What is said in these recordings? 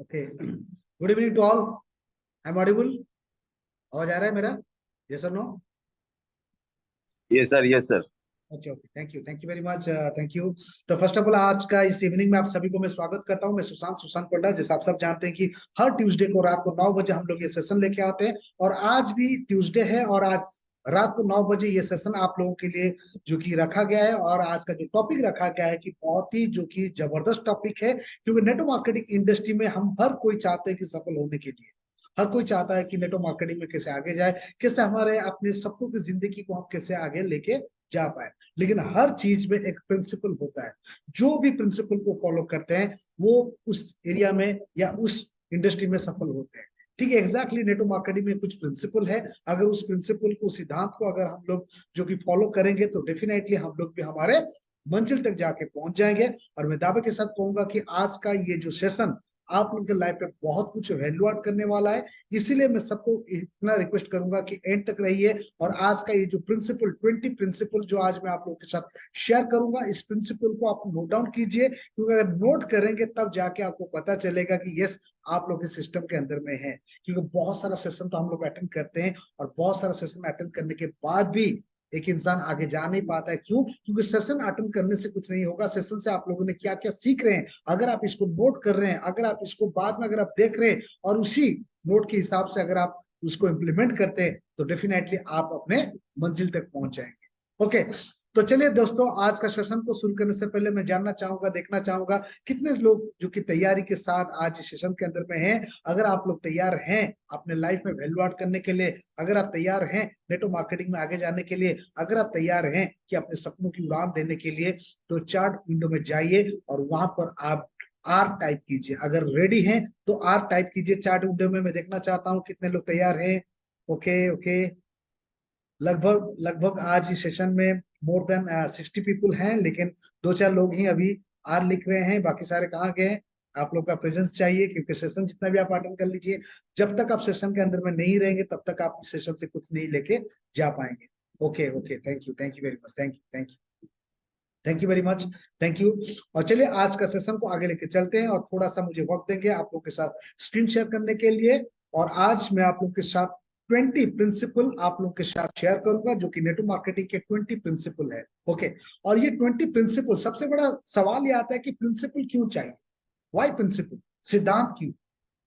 Okay, good evening to all. I am audible? आवाज आ रहा है मेरा? यस और no? Yes sir, yes sir. Okay okay, thank you very much, thank you. तो first of all आज का इस इवनिंग में आप सभी को मैं स्वागत करता हूं। मैं सुशांत पंडा। जैसे आप सब जानते हैं कि हर ट्यूसडे को रात को 9 बजे हम लोग ये सेशन लेके आते हैं, और आज भी ट्यूसडे है और आज रात को 9 बजे ये सेशन आप लोगों के लिए जो कि रखा गया है। और आज का जो टॉपिक रखा गया है कि बहुत ही जो कि जबरदस्त टॉपिक है, क्योंकि नेटवर्क मार्केटिंग इंडस्ट्री में हम हर कोई चाहते हैं कि सफल होने के लिए हर कोई चाहता है कि नेटवर्क मार्केटिंग में कैसे आगे जाए, कैसे हमारे अपने सपनों की जिंदगी को हम कैसे आगे लेके जा पाए। लेकिन हर चीज में एक प्रिंसिपल होता है। जो भी प्रिंसिपल को फॉलो करते हैं वो उस एरिया में या उस इंडस्ट्री में सफल होते हैं। ठीक है, एग्जैक्टली नेटवर्क मार्केटिंग में कुछ प्रिंसिपल है। अगर उस प्रिंसिपल को, सिद्धांत को अगर हम लोग जो कि फॉलो करेंगे तो डेफिनेटली हम लोग भी हमारे मंजिल तक जाके पहुंच जाएंगे। और मैं दावे के साथ कहूंगा कि आज का ये जो सेशन आप लोगों के लाइफ पे बहुत कुछ वैल्यू ऐड करने वाला है। इसीलिए मैं सबको इतना रिक्वेस्ट करूंगा कि एंड तक रहिए। और आज का ये जो प्रिंसिपल 20 प्रिंसिपल जो आज मैं आप लोगों के साथ शेयर करूंगा, इस प्रिंसिपल को आप नोट डाउन कीजिए, क्योंकि अगर नोट करेंगे तब जाके आपको पता चलेगा कि यस, आप लोग इस सिस्टम के अंदर में है। क्योंकि बहुत सारा सेशन तो हम लोग अटेंड करते हैं, और बहुत सारा सेशन अटेंड करने के बाद भी एक इंसान आगे जा नहीं पाता है। क्यों? क्योंकि सेशन अटेंड करने से कुछ नहीं होगा। सेशन से आप लोगों ने क्या क्या सीख रहे हैं, अगर आप इसको नोट कर रहे हैं, अगर आप इसको बाद में अगर आप देख रहे हैं और उसी नोट के हिसाब से अगर आप उसको इम्प्लीमेंट करते हैं तो डेफिनेटली आप अपने मंजिल तक पहुंच जाएंगे। ओके, तो चलिए दोस्तों, आज का सेशन को शुरू करने से पहले मैं जानना चाहूंगा, देखना चाहूंगा कितने लोग जो कि तैयारी के साथ आज इस सेशन के अंदर में हैं। अगर आप लोग तैयार हैं अपने लाइफ में वैल्यू ऐड करने के लिए, अगर आप तैयार हैं नेटवर्क मार्केटिंग में आगे जाने के लिए, अगर आप तैयार हैं कि अपने सपनों की उड़ान देने के लिए, तो चार्ट विंडो में जाइए और वहां पर आप आर टाइप कीजिए। अगर रेडी हैं तो आर टाइप कीजिए चार्ट विंडो में। मैं देखना चाहता हूं कितने लोग तैयार हैं। ओके ओके, लगभग लगभग आज इस सेशन में मोर देन 60 पीपल हैं, लेकिन दो चार लोग ही अभी आर लिख रहे हैं। बाकी सारे कहाँ गए? आप लोग का प्रेजेंस चाहिए, क्योंकि सेशन जितना भी आप अटेंड कर लीजिए, जब तक आप सेशन के अंदर में नहीं रहेंगे तब तक आप इस सेशन से कुछ नहीं लेके जा पाएंगे। Okay okay, thank you very much, thank you very much, thank you. और चलिए आज का सेशन को आगे लेके चलते हैं, और थोड़ा सा मुझे वक्त देंगे आप लोग के साथ स्क्रीन शेयर करने के लिए। और आज मैं आप लोग के साथ 20 प्रिंसिपल आप लोग के साथ शेयर करूंगा, जो कि नेटवर्क मार्केटिंग के 20 प्रिंसिपल है। ओके, और ये 20 प्रिंसिपल, सबसे बड़ा सवाल ये आता है कि प्रिंसिपल क्यों चाहिए? Why principle? सिद्धांत क्यों?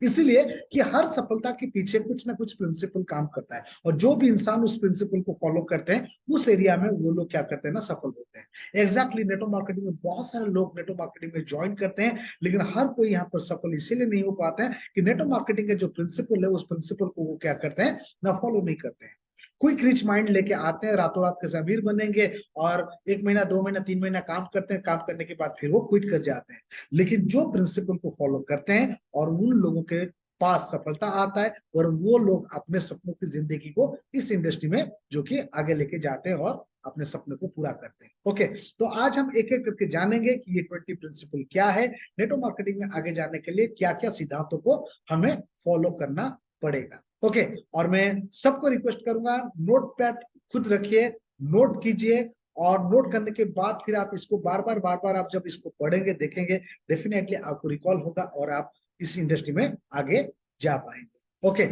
इसीलिए कि हर सफलता के पीछे कुछ ना कुछ प्रिंसिपल काम करता है, और जो भी इंसान उस प्रिंसिपल को फॉलो करते हैं उस एरिया में वो लोग क्या करते हैं ना, सफल होते हैं। एग्जैक्टली नेटवर्क मार्केटिंग में बहुत सारे लोग नेटवर्क मार्केटिंग में ज्वाइन करते हैं, लेकिन हर कोई यहाँ पर सफल इसीलिए नहीं हो पाता है कि नेटवर्क मार्केटिंग का जो प्रिंसिपल है उस प्रिंसिपल को वो क्या करते हैं ना, फॉलो नहीं करते हैं। क्विक रिच माइंड लेके आते हैं, रातों रात कैसे अमीर बनेंगे, और 1 महीना 2 महीना 3 महीना काम करते हैं, काम करने के बाद फिर वो क्विट कर जाते हैं। लेकिन जो प्रिंसिपल को फॉलो करते हैं और उन लोगों के पास सफलता आता है, और वो लोग अपने सपनों की जिंदगी को इस इंडस्ट्री में जो कि आगे लेके जाते हैं और अपने सपने को पूरा करते हैं। ओके, तो आज हम एक एक करके जानेंगे कि ये 20 प्रिंसिपल क्या है, नेटवर्क मार्केटिंग में आगे जाने के लिए क्या क्या सिद्धांतों को हमें फॉलो करना पड़ेगा। ओके, और मैं सबको रिक्वेस्ट करूंगा, नोट पैड खुद रखिए, नोट कीजिए, और नोट करने के बाद फिर आप इसको बार बार आप जब इसको पढ़ेंगे देखेंगे, डेफिनेटली आपको रिकॉल होगा और आप इस इंडस्ट्री में आगे जा पाएंगे। ओके,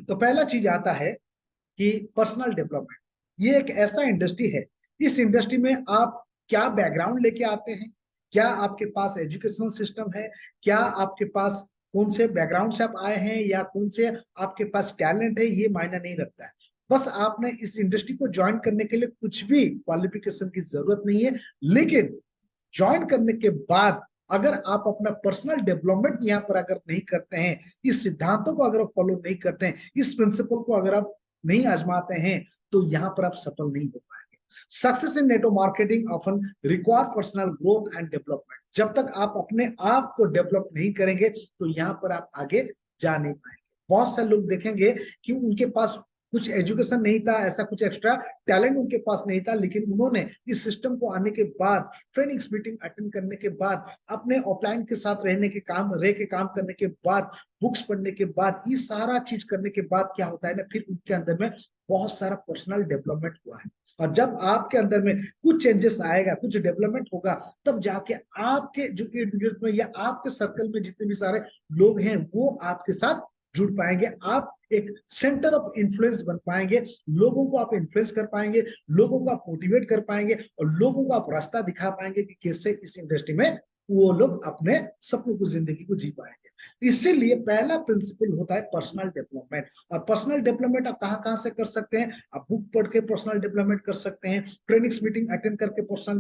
तो पहला चीज आता है कि पर्सनल डेवलपमेंट। ये एक ऐसा इंडस्ट्री है, इस इंडस्ट्री में आप क्या बैकग्राउंड लेके आते हैं, क्या आपके पास एजुकेशनल सिस्टम है, क्या आपके पास कौन से बैकग्राउंड से आप आए हैं, या कौन से आपके पास टैलेंट है, ये मायना नहीं रखता है। बस आपने इस इंडस्ट्री को ज्वाइन करने के लिए कुछ भी क्वालिफिकेशन की जरूरत नहीं है, लेकिन ज्वाइन करने के बाद अगर आप अपना पर्सनल डेवलपमेंट यहाँ पर अगर नहीं करते हैं, इस सिद्धांतों को अगर आप फॉलो नहीं करते हैं, इस प्रिंसिपल को अगर आप नहीं आजमाते हैं, तो यहाँ पर आप सफल नहीं हो पाएंगे। Success in network marketing often require personal growth and development. जब तक आप अपने आप को डेवलप नहीं करेंगे तो यहाँ पर आप आगे जा नहीं पाएंगे। बहुत सारे लोग देखेंगे कि उनके पास कुछ एजुकेशन नहीं था, ऐसा कुछ एक्स्ट्रा टैलेंट उनके पास नहीं था, लेकिन उन्होंने इस सिस्टम को आने के बाद, ट्रेनिंग्स मीटिंग अटेंड करने के बाद, अपने ऑफलाइन के साथ रह के काम करने के बाद, बुक्स पढ़ने के बाद, ये सारा चीज करने के बाद क्या होता है ना, फिर उनके अंदर में बहुत सारा पर्सनल डेवलपमेंट हुआ है। और जब आपके अंदर में कुछ चेंजेस आएगा, कुछ डेवलपमेंट होगा, तब जाके आपके जो इर्द गिर्द में या आपके सर्कल में जितने भी सारे लोग हैं वो आपके साथ जुड़ पाएंगे। आप एक सेंटर ऑफ इन्फ्लुएंस बन पाएंगे, लोगों को आप इन्फ्लुएंस कर पाएंगे, लोगों को आप मोटिवेट कर पाएंगे और लोगों को आप रास्ता दिखा पाएंगे कि कैसे इस इंडस्ट्री में वो लोग अपने सपनों को, जिंदगी को जी पाएंगे। इसीलिए पहला प्रिंसिपल होता है पर्सनल डेवलपमेंट। और पर्सनल डेवलपमेंट आप कहाँ कहाँ से कर सकते हैं? आप बुक पढ़ के पर्सनल डेवलपमेंट कर सकते हैं, ट्रेनिंग्स मीटिंग अटेंड करके पर्सनल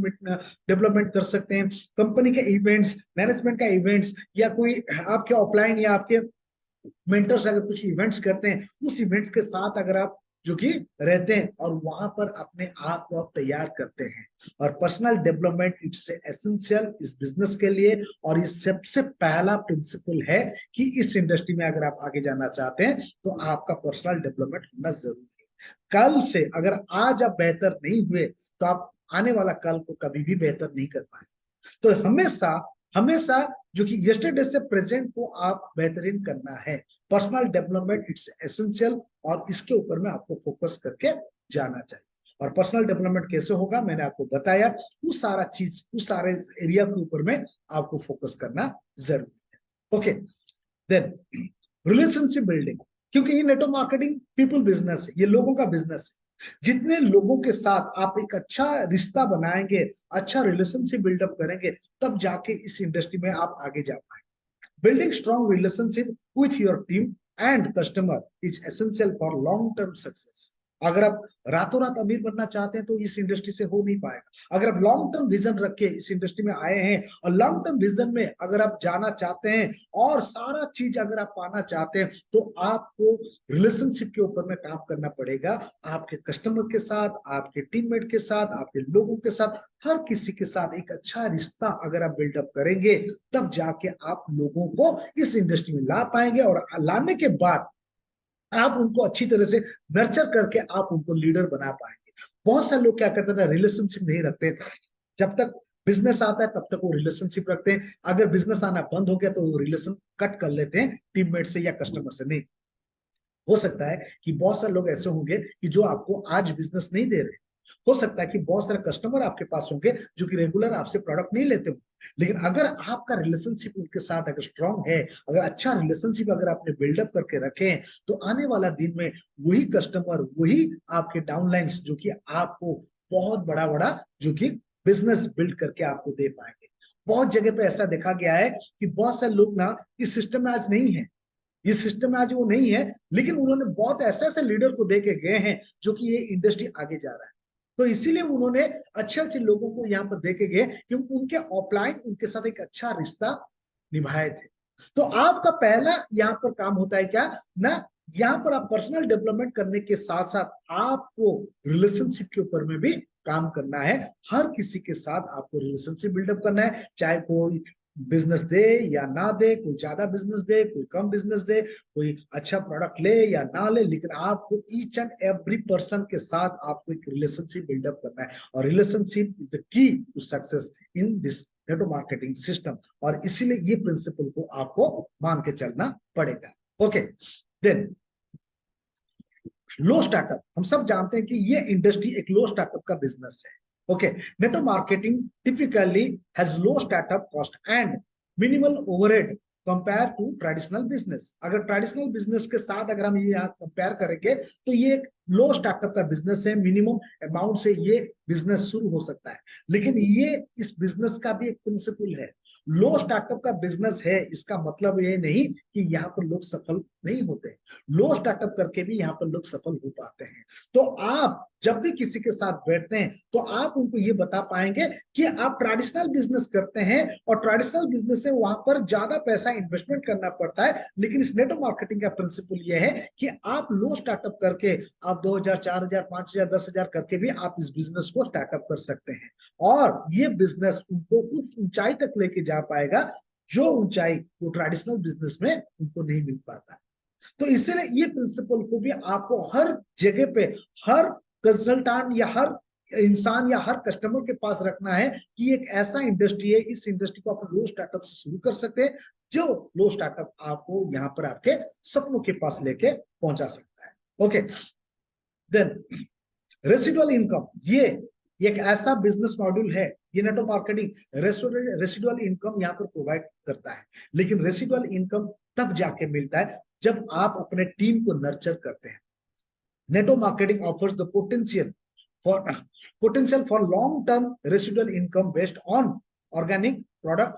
डेवलपमेंट कर सकते हैं, कंपनी के इवेंट्स, मैनेजमेंट का इवेंट्स, या कोई आपके ऑफलाइन या आपके मेंटर्स अगर कुछ इवेंट्स करते हैं, उस इवेंट्स के साथ अगर आप जो कि रहते हैं और वहां पर अपने आप को आप तैयार करते हैं। और पर्सनल डेवलपमेंट इट्स एसेंशियल इस बिजनेस के लिए। और ये सबसे पहला प्रिंसिपल है कि इस इंडस्ट्री में अगर आप आगे जाना चाहते हैं तो आपका पर्सनल डेवलपमेंट होना जरूरी है। कल से अगर आज आप बेहतर नहीं हुए तो आप आने वाला कल को कभी भी बेहतर नहीं कर पाएंगे। तो हमेशा हमेशा जो कि यस्टरडे से प्रेजेंट को आप बेहतरीन करना है। पर्सनल डेवलपमेंट इट्स एसेंशियल और इसके ऊपर में आपको फोकस करके जाना चाहिए। और पर्सनल डेवलपमेंट कैसे होगा मैंने आपको बताया, उस सारा चीज उस सारे एरिया के ऊपर में आपको फोकस करना जरूरी है। ओके, देन रिलेशनशिप बिल्डिंग, क्योंकि ये नेटवर्क मार्केटिंग पीपल बिजनेस है, ये लोगों का बिजनेस है। जितने लोगों के साथ आप एक अच्छा रिश्ता बनाएंगे, अच्छा रिलेशनशिप बिल्डअप करेंगे, तब जाके इस इंडस्ट्री में आप आगे जा पाएंगे। Building strong relationship with your team and customer is essential for long term success. अगर आप रातों रात अमीर बनना चाहते हैं तो इस इंडस्ट्री से हो नहीं पाएगा। अगर आप लॉन्ग टर्म विजन रख के इस इंडस्ट्री में आए हैं और लॉन्ग टर्म विजन में अगर आप जाना चाहते हैं और सारा चीज अगर आप पाना चाहते हैं तो आपको रिलेशनशिप के ऊपर में काम करना पड़ेगा। आपके कस्टमर के साथ, आपके टीममेट के साथ, आपके लोगों के साथ, हर किसी के साथ एक अच्छा रिश्ता अगर आप बिल्डअप करेंगे, तब जाके आप लोगों को इस इंडस्ट्री में ला पाएंगे। और लाने के बाद आप उनको अच्छी तरह से नर्चर करके आप उनको लीडर बना पाएंगे। बहुत सारे लोग क्या करते हैं, रिलेशनशिप नहीं रखते, जब तक बिजनेस आता है तब तक वो रिलेशनशिप रखते हैं, अगर बिजनेस आना बंद हो गया तो वो रिलेशन कट कर लेते हैं टीममेट से या कस्टमर से। नहीं हो सकता है कि बहुत सारे लोग ऐसे होंगे कि जो आपको आज बिजनेस नहीं दे रहे, हो सकता है कि बहुत सारे कस्टमर आपके पास होंगे जो कि रेगुलर आपसे प्रोडक्ट नहीं लेते हो, लेकिन अगर आपका रिलेशनशिप उनके साथ अगर स्ट्रांग है, अगर अच्छा रिलेशनशिप अगर आपने बिल्डअप करके रखे हैं, तो आने वाला दिन में वही कस्टमर, वही आपके डाउनलाइंस जो कि आपको बहुत बड़ा बड़ा जो कि बिजनेस बिल्ड करके आपको दे पाएंगे। बहुत जगह पे ऐसा देखा गया है कि बहुत सारे लोग ना इस सिस्टम में आज नहीं है, ये सिस्टम में आज वो नहीं है, लेकिन उन्होंने बहुत ऐसे ऐसे लीडर को देके गए हैं जो कि ये इंडस्ट्री आगे जा रहा है। तो इसीलिए उन्होंने अच्छे अच्छे लोगों को यहाँ पर देके गए क्योंकि उनके ऑफलाइन उनके साथ एक अच्छा रिश्ता निभाए थे। तो आपका पहला यहाँ पर काम होता है क्या ना, यहाँ पर आप पर्सनल डेवलपमेंट करने के साथ साथ आपको रिलेशनशिप के ऊपर में भी काम करना है। हर किसी के साथ आपको रिलेशनशिप बिल्डअप करना है, चाहे कोई बिजनेस दे या ना दे, कोई ज्यादा बिजनेस दे, कोई कम बिजनेस दे, कोई अच्छा प्रोडक्ट ले या ना ले, लेकिन आपको ईच एंड एवरी पर्सन के साथ आपको एक रिलेशनशिप बिल्डअप करना है। और relationship is the key to success in this network marketing system. और इसीलिए ये प्रिंसिपल को आपको मान के चलना पड़ेगा। ओके, देन लो स्टार्टअप, हम सब जानते हैं कि ये इंडस्ट्री एक लो स्टार्टअप का बिजनेस है। Okay, network marketing typically has low startup cost and minimal overhead compare to traditional business. अगर ट्रेडिशनल बिजनेस के साथ अगर हम ये यहाँ कंपेयर करेंगे तो ये एक लो स्टार्टअप का बिजनेस है, मिनिमम अमाउंट से ये बिजनेस शुरू हो सकता है। लेकिन ये इस बिजनेस का भी एक प्रिंसिपल है, लो स्टार्टअप का बिजनेस है इसका मतलब ये नहीं कि यहाँ पर लोग सफल नहीं होते, लो स्टार्टअप करके भी यहाँ पर लोग सफल हो पाते हैं। तो आप जब भी किसी के साथ बैठते हैं तो आप उनको ये बता पाएंगे कि आप ट्रेडिशनल बिजनेस करते हैं और ट्रेडिशनल बिजनेस से वहां पर ज्यादा पैसा इन्वेस्टमेंट करना पड़ता है, लेकिन इस नेटवर्क मार्केटिंग का प्रिंसिपल ये है कि आप लो स्टार्टअप करके आप 2000, 4000, 5000, 10,000 करके भी आप इस बिजनेस को स्टार्टअप कर सकते हैं। और ये बिजनेस उनको उस ऊंचाई तक लेके जा पाएगा जो ऊंचाई वो ट्रेडिशनल बिजनेस में उनको नहीं मिल पाता। तो इसलिए ये प्रिंसिपल को भी आपको हर जगह पे, हर कंसल्टेंट या हर इंसान या हर कस्टमर के पास रखना है कि एक ऐसा इंडस्ट्री है, इस इंडस्ट्री को आप लो स्टार्टअप से शुरू कर सकते हैं, जो लो स्टार्टअप आपको यहाँ पर आपके सपनों के पास लेके पहुंचा सकता है। ओके, देन रेसिडुअल इनकम ये एक ऐसा बिजनेस मॉड्यूल है, ये नेटवर्क मार्केटिंग रेसिडुअल इनकम यहाँ पर प्रोवाइड करता है। लेकिन रेसिडुअल इनकम तब जाके मिलता है जब आप अपने टीम को नर्चर करते हैं। Network marketing offers the potential for long term residual income based on organic product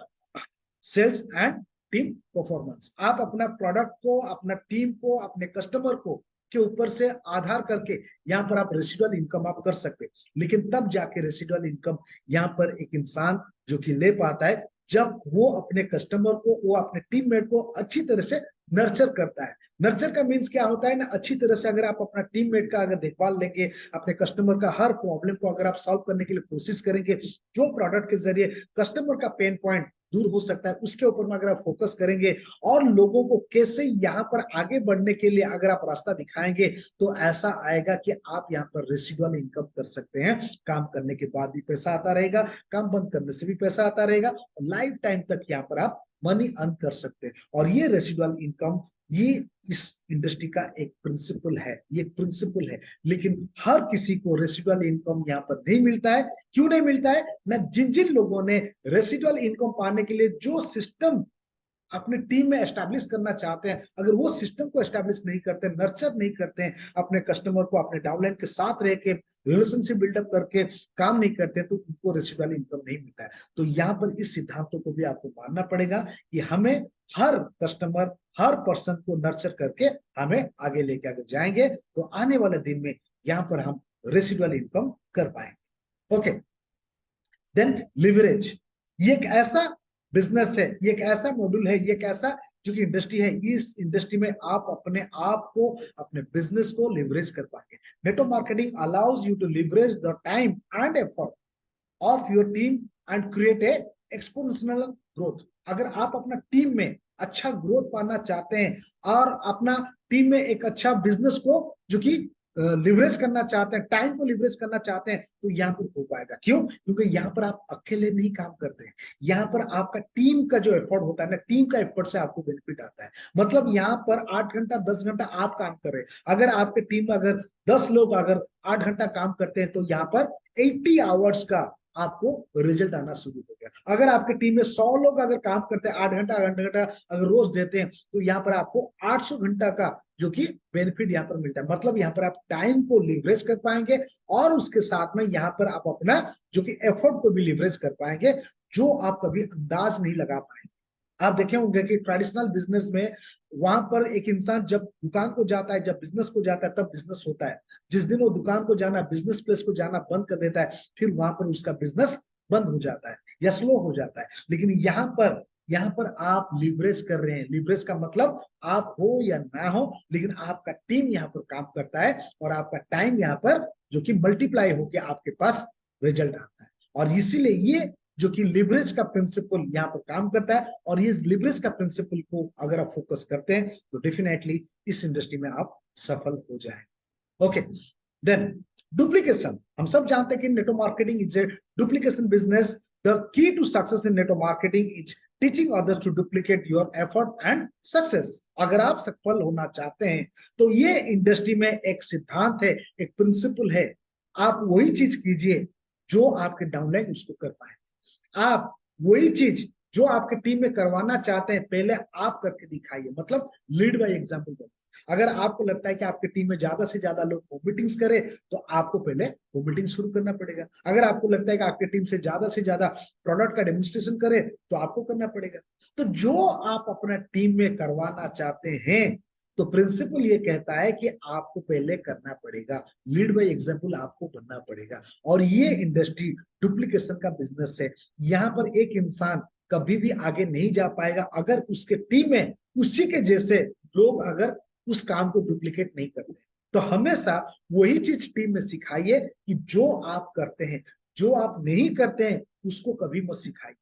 sales and team performance. आप अपना प्रोडक्ट को, अपना टीम को, अपने कस्टमर को के ऊपर से आधार करके यहाँ पर आप रेसिडुअल इनकम आप कर सकते हैं। लेकिन तब जाके रेसिडुअल इनकम यहाँ पर एक इंसान जो कि ले पाता है जब वो अपने कस्टमर को, वो अपने टीममेट को अच्छी तरह से नर्चर करता है। नर्चर का मीन्स क्या होता है ना, अच्छी तरह से अगर आप अपना टीममेट का अगर देखभाल लेंगे, अपने कस्टमर का हर प्रॉब्लम को अगर आप सॉल्व करने के लिए कोशिश करेंगे, जो प्रोडक्ट के जरिए कस्टमर का पेन पॉइंट दूर हो सकता है उसके ऊपर में अगर आप फोकस करेंगे और लोगों को कैसे यहाँ पर आगे बढ़ने के लिए अगर आप रास्ता दिखाएंगे, तो ऐसा आएगा कि आप यहाँ पर रेसिडुअल इनकम कर सकते हैं। काम करने के बाद भी पैसा आता रहेगा, काम बंद करने से भी पैसा आता रहेगा, और लाइफ टाइम तक यहाँ पर आप मनी अर्न कर सकते हैं। और ये रेसिडुअल इनकम ये इस इंडस्ट्री का एक प्रिंसिपल है, ये एक प्रिंसिपल है। लेकिन हर किसी को रेसिडुअल इनकम यहाँ पर नहीं मिलता है। क्यों नहीं मिलता है ना, जिन जिन लोगों ने रेसिडुअल इनकम पाने के लिए जो सिस्टम अपने टीम में एस्टैब्लिश करना चाहते हैं, अगर वो सिस्टम को एस्टैब्लिश नहीं करते, नर्चर नहीं करते हैं अपने कस्टमर को, अपने डाउनलाइन के साथ रह के रिलेशनशिप बिल्डअप करके काम नहीं करते, तो उनको रेसिडुअल इनकम नहीं मिलता है। तो यहाँ पर इस सिद्धांतों को भी आपको मानना पड़ेगा कि हमें हर कस्टमर, हर पर्सन को नर्चर करके हमें आगे लेके अगर जाएंगे तो आने वाले दिन में यहाँ पर हम रेसिडुअल इनकम कर पाएंगे। ओके, देन लिवरेज, ये एक ऐसा बिजनेस है, ये एक ऐसा मॉड्यूल है, ये एक ऐसा जो कि इंडस्ट्री है। इस इंडस्ट्री में आप अपने आप को, अपने बिजनेस को लिवरेज कर पाएंगे। Network marketing allows you to leverage the time and effort of your team and create a exponential growth. अगर आप अपना टीम में अच्छा ग्रोथ पाना चाहते हैं और अपना टीम में एक अच्छा बिजनेस को जो कि लिवरेज करना चाहते हैं, टाइम को लिवरेज करना चाहते हैं, तो यहाँ पर हो पाएगा। क्यों? क्योंकि यहाँ पर आप अकेले नहीं काम करते हैं, यहाँ पर आपका टीम का जो एफर्ट होता है ना, टीम का एफर्ट से आपको बेनिफिट आता है। मतलब यहाँ पर 8 घंटा 10 घंटा आप काम कर रहे हैं, अगर आपके टीम में अगर 10 लोग अगर 8 घंटा काम करते हैं, तो यहाँ पर 80 आवर्स का आपको रिजल्ट आना शुरू हो गया। अगर आपके टीम में 100 लोग अगर काम करते हैं, 8 घंटा 8 घंटा अगर रोज देते हैं, तो यहाँ पर आपको 800 घंटा का जो कि बेनिफिट यहाँ पर मिलता है। मतलब यहाँ पर आप टाइम को लिवरेज कर पाएंगे और उसके साथ में यहाँ पर आप अपना जो कि एफर्ट को भी लिवरेज कर पाएंगे, जो आप कभी अंदाज नहीं लगा पाएंगे। आप देखे होंगे कि ट्रेडिशनल बिजनेस में वहां पर एक इंसान जब दुकान को जाता है, जब बिजनेस को जाता है, तब बिजनेस होता है। जिस दिन वो दुकान को जाना, बिजनेस प्लेस को जाना बंद कर देता है, फिर वहां पर उसका बिजनेस बंद हो जाता है या स्लो हो जाता है। लेकिन यहाँ पर आप लिवरेज कर रहे हैं। लिवरेज का मतलब आप हो या ना हो, लेकिन आपका टीम यहाँ पर काम करता है और आपका टाइम यहाँ पर जो कि मल्टीप्लाई होकर आपके पास रिजल्ट आता है। और इसीलिए ये जो कि लिवरेज का प्रिंसिपल यहाँ पर काम करता है, और ये लिवरेज का प्रिंसिपल को अगर आप फोकस करते हैं तो डेफिनेटली इस इंडस्ट्री में आप सफल हो जाएंगे। Okay, then duplication. हम सब जानते हैं कि network marketing is a duplication business. The key to success in network marketing is teaching others to duplicate your effort and success. अगर आप सफल होना चाहते हैं तो ये इंडस्ट्री में एक सिद्धांत है, एक प्रिंसिपल है। आप वही चीज कीजिए जो आपके डाउनलाइन उसको कर पाए। आप वही चीज जो आपके टीम में करवाना चाहते हैं, पहले आप करके दिखाइए। मतलब लीड बाय एग्जांपल बनिए। अगर आपको लगता है कि आपके टीम में ज्यादा से ज्यादा लोग होम मीटिंग्स करें, तो आपको पहले होम मीटिंग शुरू करना पड़ेगा। अगर आपको लगता है कि आपकी टीम से ज्यादा प्रोडक्ट का डेमोन्स्ट्रेशन करे, तो आपको करना पड़ेगा। तो जो आप अपना टीम में करवाना चाहते हैं, तो प्रिंसिपल ये कहता है कि आपको पहले करना पड़ेगा, लीड बाय एग्जांपल आपको बनना पड़ेगा। और ये इंडस्ट्री डुप्लीकेशन का बिजनेस है। यहाँ पर एक इंसान कभी भी आगे नहीं जा पाएगा अगर उसके टीम में उसी के जैसे लोग अगर उस काम को डुप्लीकेट नहीं करते। तो हमेशा वही चीज टीम में सिखाइए कि जो आप करते हैं, जो आप नहीं करते हैं उसको कभी मत सिखाइए।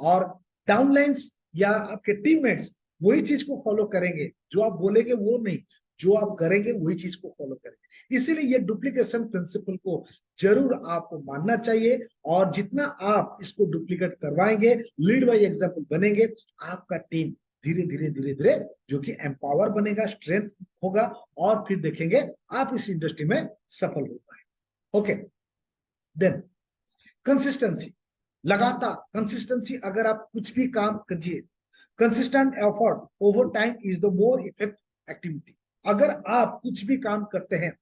और डाउनलाइंस या आपके टीममेट्स वही चीज को फॉलो करेंगे, जो आप बोलेंगे वो नहीं, जो आप करेंगे वही चीज को फॉलो करेंगे। इसीलिए ये डुप्लीकेशन प्रिंसिपल को जरूर आपको मानना चाहिए, और जितना आप इसको डुप्लीकेट करवाएंगे, लीड बाय एग्जांपल बनेंगे, आपका टीम धीरे धीरे जो कि एम्पावर बनेगा, स्ट्रेंथ होगा, और फिर देखेंगे आप इस इंडस्ट्री में सफल हो पाएंगे। ओके, देन कंसिस्टेंसी, लगातार कंसिस्टेंसी। अगर आप कुछ भी काम कीजिए, consistent effort over time is the more effect activity. अगर आप कुछ भी काम करते हैं,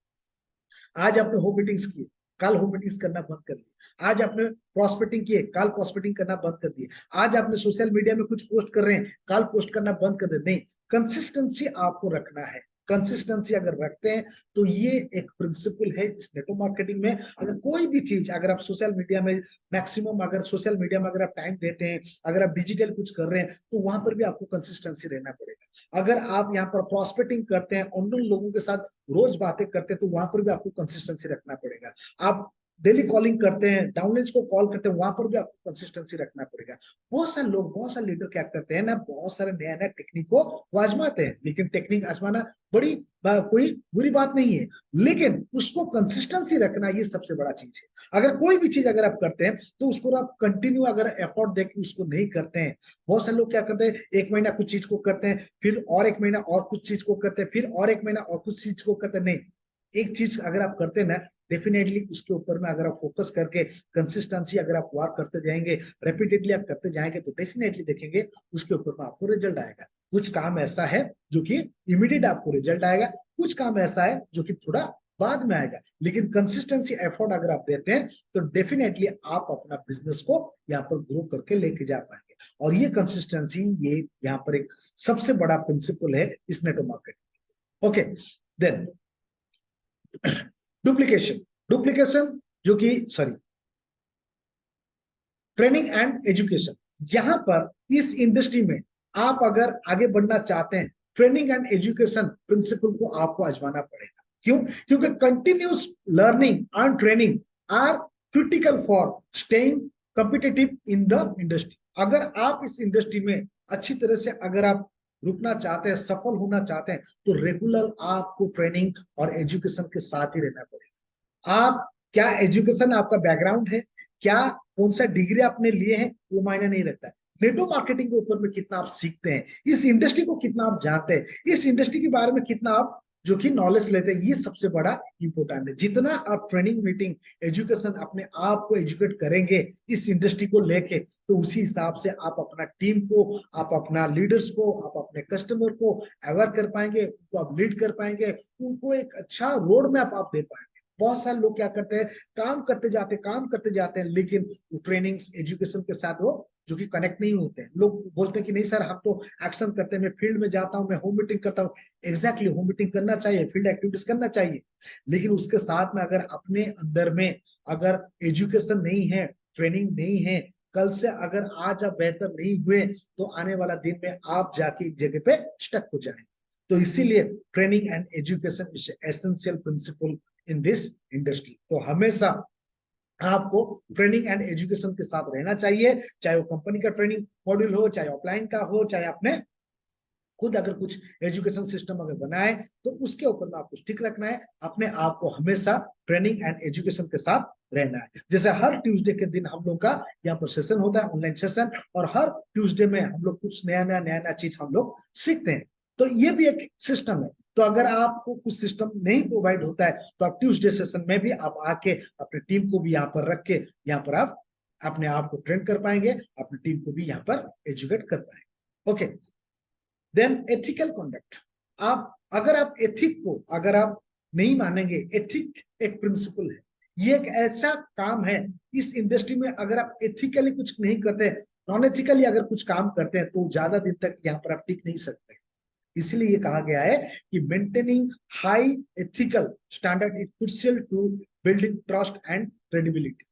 आज आपने होम मीटिंग्स किए, कल होम मीटिंग्स करना बंद कर दिए। आज आपने प्रॉस्पेक्टिंग किए, कल प्रॉस्पेक्टिंग करना बंद कर दिए। आज आपने सोशल मीडिया में कुछ पोस्ट कर रहे हैं, कल पोस्ट करना बंद कर दे। नहीं, कंसिस्टेंसी आपको रखना है। कंसिस्टेंसी अगर रखते हैं तो ये एक प्रिंसिपल है इस नेटवर्क मार्केटिंग में। अगर कोई भी चीज, अगर आप सोशल मीडिया में मैक्सिमम, अगर सोशल मीडिया में अगर आप टाइम देते हैं, अगर आप डिजिटल कुछ कर रहे हैं, तो वहां पर भी आपको कंसिस्टेंसी रहना पड़ेगा। अगर आप यहाँ पर प्रॉस्पेक्टिंग करते हैं, उन लोगों के साथ रोज बातें करते हैं, तो वहां पर भी आपको कंसिस्टेंसी रखना पड़ेगा। आप डेली कॉलिंग करते हैं, डाउनलाइंस को कॉल करते हैं, वहां पर भी आपको कंसिस्टेंसी रखना पड़ेगा। बहुत सारे लोग, बहुत सारे लीडर क्या करते हैं ना, बहुत सारे नया नया टेक्निक को वो आजमाते हैं, लेकिन टेक्निक आजमाना बड़ी कोई बुरी बात नहीं है, लेकिन उसको कंसिस्टेंसी रखना ये सबसे बड़ा चीज है। अगर कोई भी चीज अगर आप करते हैं तो उसको आप कंटिन्यू अगर एफर्ट देके उसको नहीं करते हैं। बहुत सारे लोग क्या करते हैं, एक महीना कुछ चीज को करते हैं, फिर और एक महीना और कुछ चीज को करते हैं, फिर और एक महीना और कुछ चीज को करते हैं। नहीं, एक चीज अगर आप करते हैं ना, डेफिनेटली उसके ऊपर में अगर आप फोकस करके कंसिस्टेंसी अगर आप वर्क करते जाएंगे, रेपिटेडली आप करते जाएंगे, तो डेफिनेटली देखेंगे उसके ऊपर में आपको रिजल्ट आएगा। कुछ काम ऐसा है जो कि इमीडिएट आपको रिजल्ट आएगा, कुछ काम ऐसा है जो कि थोड़ा बाद में आएगा, लेकिन कंसिस्टेंसी एफर्ट अगर आप देते हैं तो डेफिनेटली आप अपना बिजनेस को यहाँ पर ग्रो करके लेके जा पाएंगे। और ये कंसिस्टेंसी, ये यहाँ पर एक सबसे बड़ा प्रिंसिपल है इस network marketing. Okay, then duplication. Duplication जो कि सॉरी, ट्रेनिंग एंड एजुकेशन। यहां पर इस इंडस्ट्री में आप अगर आगे बढ़ना चाहते हैं, ट्रेनिंग एंड एजुकेशन प्रिंसिपल को आपको आजमाना पड़ेगा। क्यों? क्योंकि continuous learning and training are critical for staying competitive in the industry. अगर आप इस इंडस्ट्री में अच्छी तरह से अगर आप रुकना चाहते हैं, सफल होना चाहते हैं, तो रेगुलर आपको ट्रेनिंग और एजुकेशन के साथ ही रहना पड़ेगा। आप क्या एजुकेशन आपका बैकग्राउंड है, क्या कौन सा डिग्री आपने लिए हैं, वो मायने नहीं रखता है। नेटवर्क मार्केटिंग के ऊपर में कितना आप सीखते हैं, इस इंडस्ट्री को कितना आप जानते हैं, इस इंडस्ट्री के बारे में कितना आप जो कि नॉलेज लेते हैं, ये सबसे बड़ा इंपॉर्टेंट है। जितना आप ट्रेनिंग, मीटिंग, एजुकेशन अपने आप को एजुकेट करेंगे इस इंडस्ट्री को लेके, तो उसी हिसाब से आप अपना टीम को, आप अपना लीडर्स को, आप अपने कस्टमर को अवेयर कर पाएंगे, उनको आप लीड कर पाएंगे, उनको एक अच्छा रोड मैप आप दे पाएंगे। बहुत सारे लोग क्या करते हैं, काम करते जाते हैं, लेकिन ट्रेनिंग एजुकेशन के साथ वो जो कि कनेक्ट नहीं होते हैं। लोग बोलते हैं कि नहीं सर, हम तो एक्शन करते हैं, मैं फील्ड में जाता हूँ, मैं होम मीटिंग करता हूँ। एग्जैक्टली, होम मीटिंग करना चाहिए, फील्ड एक्टिविटीज करना चाहिए, लेकिन उसके साथ में अगर अपने अंदर में अगर एजुकेशन नहीं है, ट्रेनिंग नहीं है, कल से अगर आज आप बेहतर नहीं हुए, तो आने वाला दिन में आप जाके एक जगह पे स्टक हो जाएंगे। तो इसीलिए training and education is essential principle in this industry. तो हमेशा आपको ट्रेनिंग एंड एजुकेशन के साथ रहना चाहिए, चाहे वो कंपनी का ट्रेनिंग मॉड्यूल हो, चाहे ऑफलाइन का हो, चाहे आपने खुद अगर कुछ एजुकेशन सिस्टम अगर बनाए, तो उसके ऊपर में आपको स्टिक रखना है। अपने आप को हमेशा ट्रेनिंग एंड एजुकेशन के साथ रहना है। जैसे हर ट्यूसडे के दिन हम लोग का यहाँ पर सेशन होता है, ऑनलाइन सेशन, और हर ट्यूसडे में हम लोग कुछ नया नया चीज हम लोग सीखते हैं। तो ये भी एक सिस्टम है। तो अगर आपको कुछ सिस्टम नहीं प्रोवाइड होता है, तो आप ट्यूसडे सेशन में भी आप आके अपने टीम को भी यहाँ पर रख के यहाँ पर आप अपने आप को ट्रेन कर पाएंगे, अपनी टीम को भी यहाँ पर एजुकेट कर पाएंगे। Okay, then ethical conduct. आप अगर आप एथिक को अगर आप नहीं मानेंगे, एथिक एक प्रिंसिपल है, ये एक ऐसा काम है इस इंडस्ट्री में, अगर आप एथिकली कुछ नहीं करते, नॉन एथिकली अगर कुछ काम करते हैं, तो ज्यादा दिन तक यहाँ पर आप टिक नहीं सकते। इसलिए ये कहा गया है कि maintaining high ethical standard is crucial to building trust and credibility.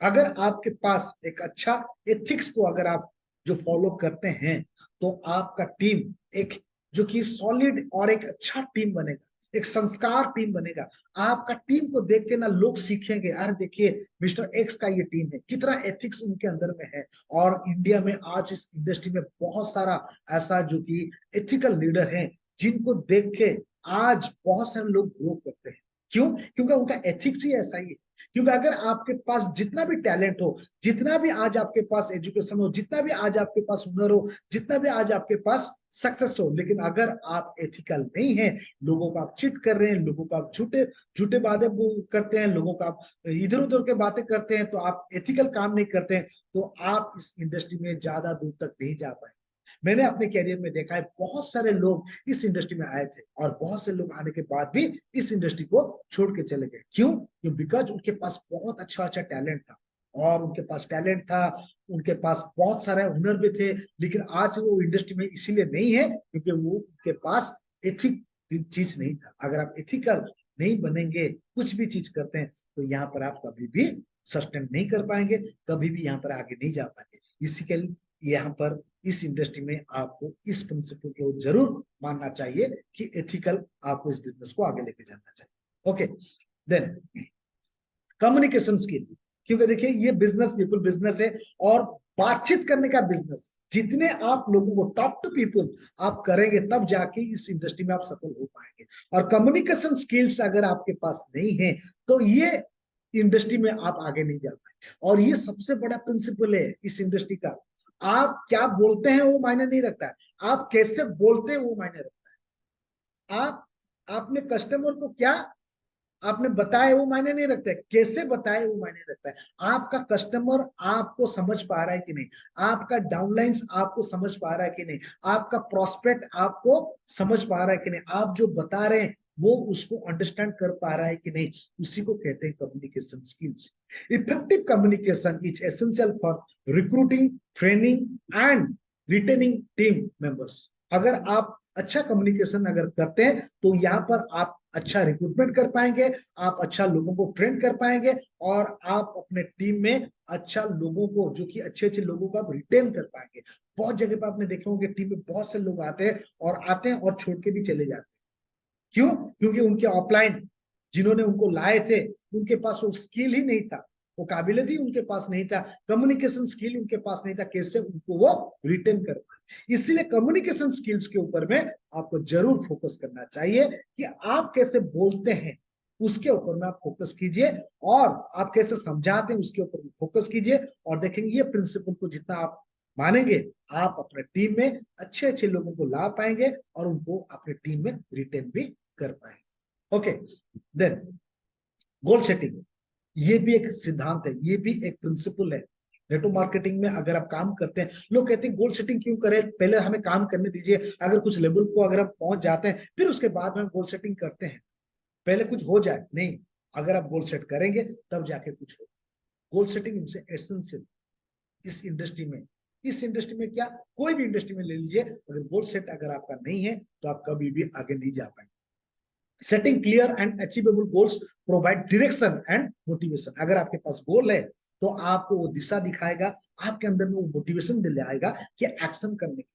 अगर आपके पास एक अच्छा एथिक्स को अगर आप जो फॉलो करते हैं, तो आपका टीम एक जो कि सॉलिड और एक अच्छा टीम बनेगा, एक संस्कार टीम बनेगा। आपका टीम को देख के ना लोग सीखेंगे, अरे देखिए मिस्टर एक्स का ये टीम है, कितना एथिक्स उनके अंदर में है। और इंडिया में आज इस इंडस्ट्री में बहुत सारा ऐसा जो कि एथिकल लीडर हैं, जिनको देख के आज बहुत सारे लोग ग्रो करते हैं। क्यों? क्योंकि उनका एथिक्स ही ऐसा ही है। क्योंकि अगर आपके पास जितना भी टैलेंट हो, जितना भी आज आपके पास एजुकेशन हो, जितना भी आज आपके पास हुनर हो, जितना भी आज आपके पास सक्सेस हो, लेकिन अगर आप एथिकल नहीं है, लोगों को आप चिट कर रहे हैं, लोगों को आप झूठे झूठे बातें करते हैं, लोगों को आप इधर उधर के बातें करते हैं, तो आप एथिकल काम नहीं करते हैं, तो आप इस इंडस्ट्री में ज्यादा दूर तक नहीं जा पाए। मैंने अपने कैरियर में देखा है बहुत सारे लोग इस इंडस्ट्री में आए थे और बहुत से लोग आने के बाद भी इस इंडस्ट्री को छोड़ के चले गए। क्यों? बिकॉज उनके पास बहुत अच्छा अच्छा टैलेंट था, और उनके पास टैलेंट था, उनके पास बहुत सारे हुनर भी थे, लेकिन आज वो इंडस्ट्री में इसीलिए नहीं है क्योंकि वो उनके पास एथिक चीज नहीं था। अगर आप एथिकल नहीं बनेंगे, कुछ भी चीज करते हैं, तो यहाँ पर आप कभी भी सस्टेन नहीं कर पाएंगे, कभी भी यहाँ पर आगे नहीं जा पाएंगे। इसी के यहाँ पर इस इंडस्ट्री में आपको इस प्रिंसिपल को जरूर मानना चाहिए कि एथिकल आपको इस बिजनेस को आगे लेके जाना चाहिए। ओके, देन कम्युनिकेशन स्किल, क्योंकि देखिए ये बिजनेस पीपल बिजनेस है और बातचीत करने का बिजनेस। जितने आप लोगों को टॉक टू पीपल आप करेंगे, तब जाके इस इंडस्ट्री में आप सफल हो पाएंगे। और कम्युनिकेशन स्किल्स अगर आपके पास नहीं है, तो ये इंडस्ट्री में आप आगे नहीं जा पाएंगे। और ये सबसे बड़ा प्रिंसिपल है इस इंडस्ट्री का। आप क्या बोलते हैं वो मायने नहीं रखता है, आप कैसे बोलते हैं वो मायने रखता है। आप आपने कस्टमर को क्या आपने बताया वो मायने नहीं रखता है, कैसे बताए वो मायने रखता है। आपका कस्टमर आपको समझ पा रहा है कि नहीं, आपका डाउनलाइंस आपको समझ पा रहा है कि नहीं, आपका प्रोस्पेक्ट आपको समझ पा रहा है कि नहीं, आप जो बता रहे हैं वो उसको अंडरस्टैंड कर पा रहा है कि नहीं, उसी को कहते हैं communication skills. Effective communication is essential for recruiting, training and retaining team members. अगर आप अच्छा कम्युनिकेशन अगर करते हैं, तो यहाँ पर आप अच्छा रिक्रूटमेंट कर पाएंगे, आप अच्छा लोगों को ट्रेन कर पाएंगे, और आप अपने टीम में अच्छा लोगों को, जो कि अच्छे अच्छे लोगों को आप रिटेन कर पाएंगे। बहुत जगह पर आपने देखे होंगे टीम में बहुत से लोग आते हैं और छोड़ के भी चले जाते हैं। क्यों? क्योंकि उनके ऑफलाइन जिन्होंने उनको लाए थे, उनके पास वो स्किल ही नहीं था, वो काबिलियत ही उनके पास नहीं था, कम्युनिकेशन स्किल उनके पास नहीं था, कैसे उनको वो रिटेन कर पाए। इसीलिए कम्युनिकेशन स्किल्स के ऊपर में आपको जरूर फोकस करना चाहिए कि आप कैसे बोलते हैं, उसके ऊपर में आप फोकस कीजिए, और आप कैसे समझाते हैं उसके ऊपर फोकस कीजिए। और देखेंगे ये प्रिंसिपल को जितना आप मानेंगे, आप अपने टीम में अच्छे अच्छे लोगों को ला पाएंगे और उनको अपने टीम में रिटेन भी कर पाएंगे। ओके, देन गोल सेटिंग, ये भी एक सिद्धांत है, ये भी एक प्रिंसिपल है। नेटवर्क मार्केटिंग में अगर आप काम करते हैं, लोग कहते हैं गोल सेटिंग क्यों करें, पहले हमें काम करने दीजिए, अगर कुछ लेवल को अगर हम पहुंच जाते हैं फिर उसके बाद में हम गोल सेटिंग करते हैं, पहले कुछ हो जाए। नहीं, अगर आप गोल सेट करेंगे तब जाके कुछ हो। गोल सेटिंग इनसे एसेंशियल इस इंडस्ट्री में। इस इंडस्ट्री में क्या, कोई भी इंडस्ट्री में ले लीजिए, अगर गोल सेट अगर आपका नहीं है, तो आप कभी भी आगे नहीं जा पाएंगे। Setting clear and achievable goals provide direction and motivation. अगर आपके पास गोल है, तो आपको वो दिशा दिखाएगा, आपके अंदर में वो मोटिवेशन दिलाएगा कि एक्शन करने की।